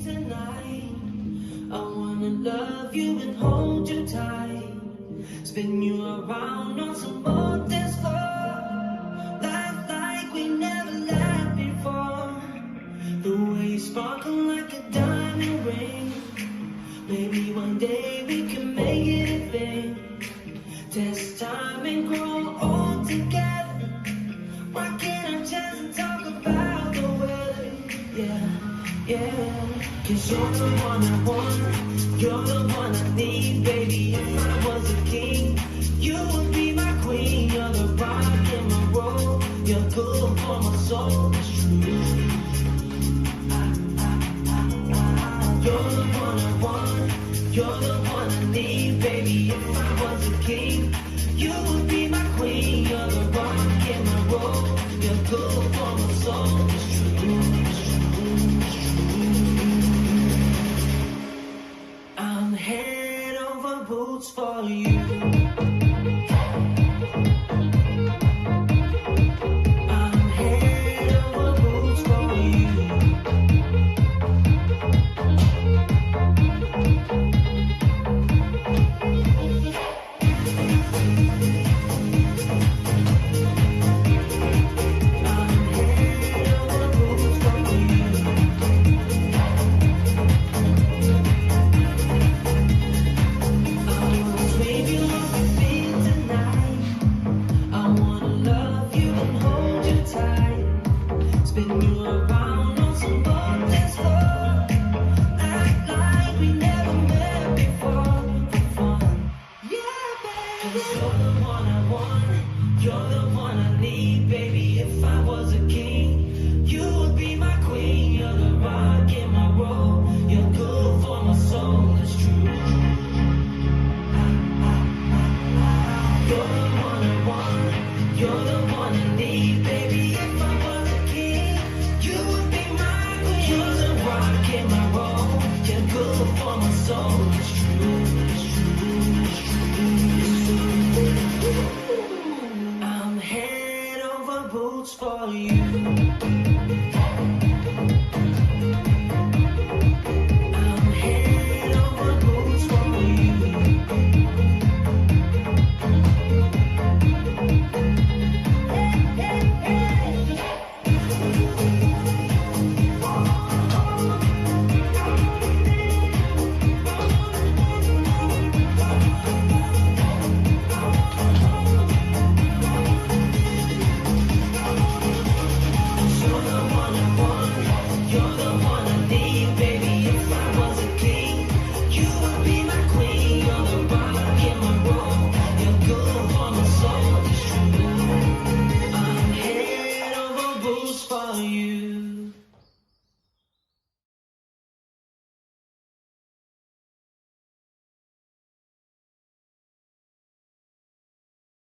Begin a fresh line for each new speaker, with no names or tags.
Tonight, I wanna love you and hold you tight, spin you around on some more dance floor, laugh like we never laughed before. The way you sparkle like a diamond ring, maybe one day we can make it a thing. Test time and grow old together. Why can't I just talk about the weather? Yeah. 'Cause you're the one I want, you're the one I need, baby. If I was a king, you would be my queen. You're the rock in my roll, you're good for my soul, it's true. You're the one I want, you're the one I need, baby. If I was a king, you would be my queen. You're the rock in my roll, you're good for my soul, it's true. I'm head over boots for you. I'm head over boots for you. You're the one I need, baby. If I was a king, you would be my queen. You're the rock in my roll, you're good for my soul, it's true. You're the one I want, you're the one I need, baby. If I was a king, you would be my queen. You're the rock in my roll, you're good for my soul, it's true. It's true, it's true, it's true. I'm head over boots for you.